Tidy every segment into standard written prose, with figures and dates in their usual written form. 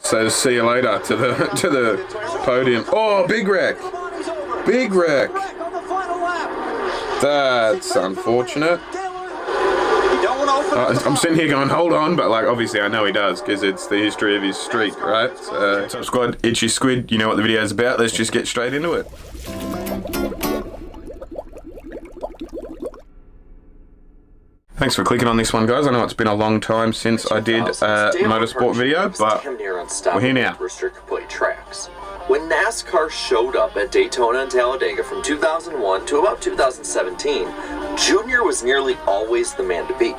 So see you later to the podium. Oh, big wreck. Big wreck. That's unfortunate. I'm sitting here going, hold on, but like obviously I know he does because it's the history of his streak, right? So, what's up, squad? Itchy Squid, you know what the video is about. Let's just get straight into it. Thanks for clicking on this one, guys. I know it's been a long time since I did a motorsport video, but we're here now. Restricted play tracks. When NASCAR showed up at Daytona and Talladega from 2001 to about 2017, Junior was nearly always the man to beat.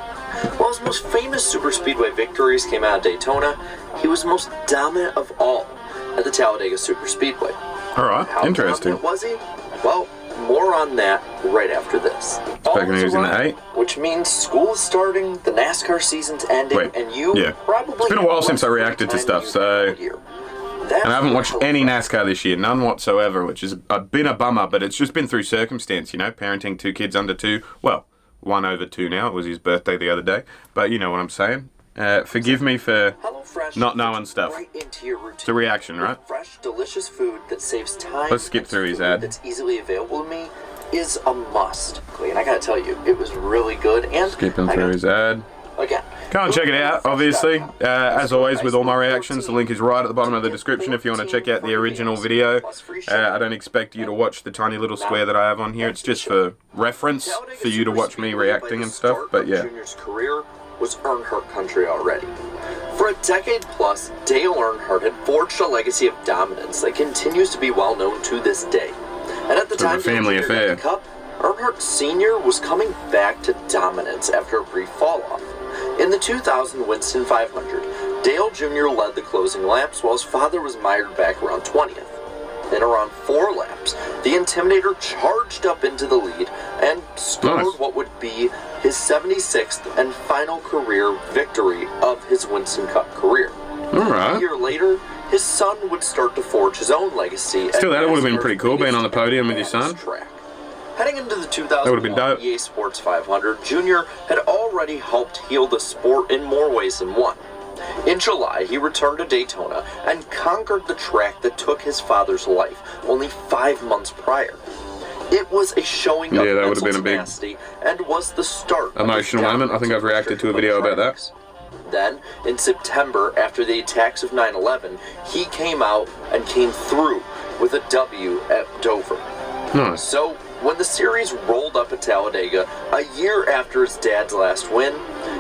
While his most famous superspeedway victories came out of Daytona, he was most dominant of all at the Talladega Superspeedway. Alright, interesting. How dominant was he? Well, more on that right after this. Back when he was in the 8. Which means school is starting, the NASCAR season's ending, and you probably... It's been a while since I reacted to stuff, so... And I haven't watched any NASCAR this year, none whatsoever, which has been a bummer, but it's just been through circumstance, you know, parenting 2 kids under 2. Well, 1 over 2 now. It was his birthday the other day, but you know what I'm saying. Forgive me for not knowing stuff. It's a reaction, right? Fresh, delicious food that saves time. Let's skip through his ad. That's easily available to me is a must. And I gotta tell you, it was really good. And skipping through his ad. Again, go and check it out, obviously. As always, with all my reactions, the link is right at the bottom of the description if you want to check out the original video. I don't expect you to watch the tiny little square that I have on here. It's just for reference for you to watch me reacting and stuff, but yeah. Junior's career was Earnhardt country already. For a decade plus, Dale Earnhardt had forged a legacy of dominance that continues to be well known to this day. And at the time family affair. The Cup, Earnhardt Sr. was coming back to dominance after a brief fall-off. In the 2000 Winston 500, Dale Jr. led the closing laps while his father was mired back around 20th. In around 4 laps, the Intimidator charged up into the lead and scored what would be his 76th and final career victory of his Winston Cup career. A year later, his son would start to forge his own legacy. Still, that would have been pretty cool, being on the podium with your son. Heading into the 2001 EA Sports 500, Junior had already helped heal the sport in more ways than one. In July, he returned to Daytona and conquered the track that took his father's life only 5 months prior. It was a showing of that would have been a big and was the start emotional moment. I think I've reacted to a video about that. Then, in September, after the attacks of 9/11, he came out and came through with a W at Dover. Nice. So, when the series rolled up at Talladega, a year after his dad's last win,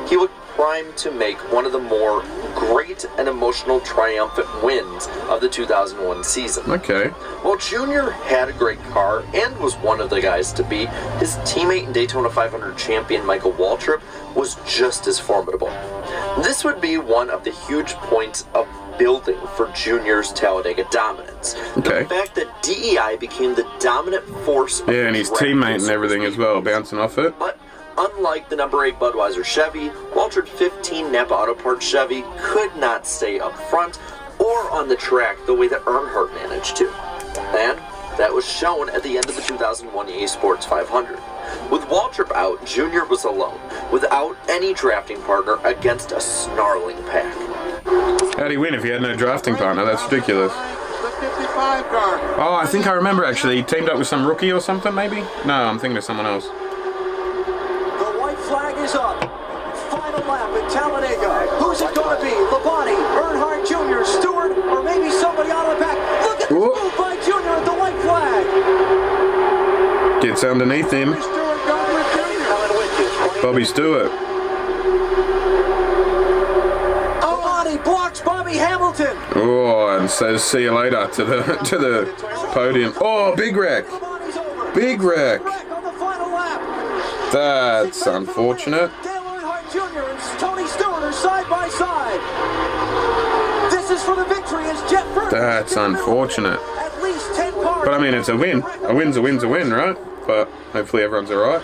he looked primed to make one of the more great and emotional triumphant wins of the 2001 season. Okay. While Junior had a great car and was one of the guys to beat, his teammate and Daytona 500 champion Michael Waltrip was just as formidable. This would be one of the huge points of building for Junior's Talladega dominance. Okay. The fact that DEI became the dominant force of and his teammate and everything as well, bouncing off it. But unlike the number 8 Budweiser Chevy, Waltrip's 15 Napa Auto Parts Chevy could not stay up front or on the track the way that Earnhardt managed to. And that was shown at the end of the 2001 EA Sports 500. With Waltrip out, Junior was alone, without any drafting partner against a snarling pack. How'd he win if he had no drafting partner? That's ridiculous. Oh, I think I remember actually. He teamed up with some rookie or something, maybe? No, I'm thinking of someone else. The white flag is up. Final lap at Talladega. Who's it going to be? Labonte, Earnhardt Jr., Stewart, or maybe somebody out of the back? Look at the move by Jr. at the white flag. Gets underneath him. Bobby Stewart. Blocks Bobby Hamilton. Oh, and says see you later to the podium. Oh, big wreck. Big wreck. That's unfortunate. Dale Earnhardt Jr. and Tony Stewart are side by side. This is for the victory as Jeff Burton. That's unfortunate. At least 10 cars. But I mean, it's a win. A win's a win's a win, right? But hopefully everyone's alright.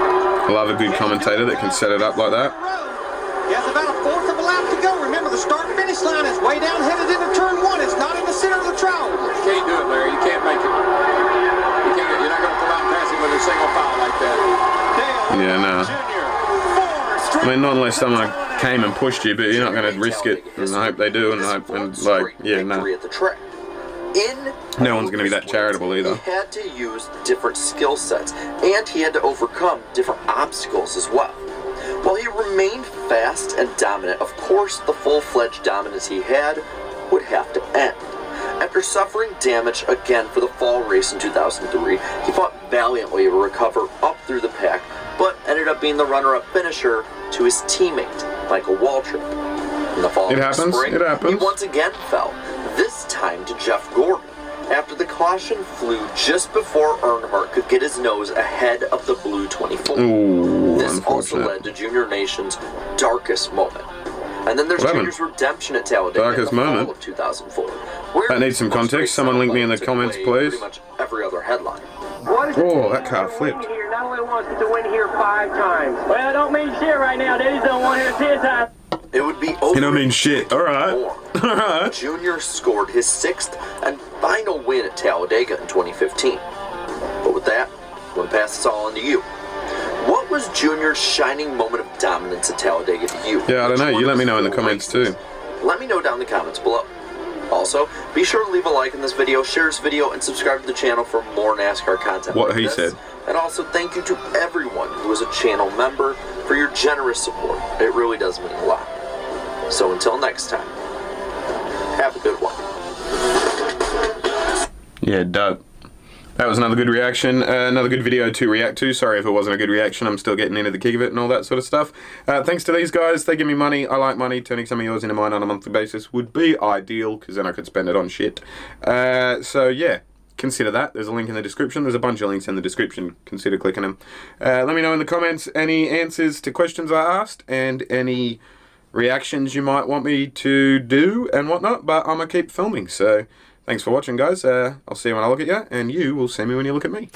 Love a good commentator that can set it up like that. He has about a fourth of a lap to go. Remember, the start-finish line is way down headed into turn 1. It's not in the center of the trail. You can't do it, Larry. You can't make it. You can't, you're not going to come out and pass him with a single foul like that. Yeah, no. I mean, not unless someone came and pushed you, but you're not going to risk it. And I hope they do. And like, yeah, no. No one's going to be that charitable either. He had to use different skill sets, and he had to overcome different obstacles as well. While he remained fast and dominant, of course, the full-fledged dominance he had would have to end. After suffering damage again for the fall race in 2003, he fought valiantly to recover up through the pack, but ended up being the runner-up finisher to his teammate, Michael Waltrip. In the following spring, he once again fell, this time to Jeff Gordon, after the caution flew just before Earnhardt could get his nose ahead of the Blue 24. Ooh, this also led to Junior Nation's darkest moment. And then there's Junior's redemption at Talladega in the fall of 2004. That needs some context. Someone link me in the comments, please. Pretty much every other headline. Oh, that car flipped. Not only wants to win here 5 times. Well, I don't mean shit right now. Daddy's done won here 10 times. It would be over. You don't mean shit. All right. All right. Junior scored his 6th and final win at Talladega in 2015. But with that, I'm going to pass this all on to you. What was Junior's shining moment of dominance at Talladega to you? Yeah, I don't know. You let me know in the comments too. Let me know down in the comments below. Also, be sure to leave a like in this video, share this video, and subscribe to the channel for more NASCAR content. What he said. And also, thank you to everyone who is a channel member for your generous support. It really does mean a lot. So until next time, have a good one. Yeah, dope. That was another good reaction, another good video to react to. Sorry if it wasn't a good reaction, I'm still getting into the kick of it and all that sort of stuff. Thanks to these guys, they give me money, I like money, turning some of yours into mine on a monthly basis would be ideal, because then I could spend it on shit. So yeah, consider that. There's a link in the description, there's a bunch of links in the description, consider clicking them. Let me know in the comments any answers to questions I asked, and any reactions you might want me to do and whatnot, but I'm going to keep filming, so... Thanks for watching, guys. I'll see you when I look at you, and you will see me when you look at me.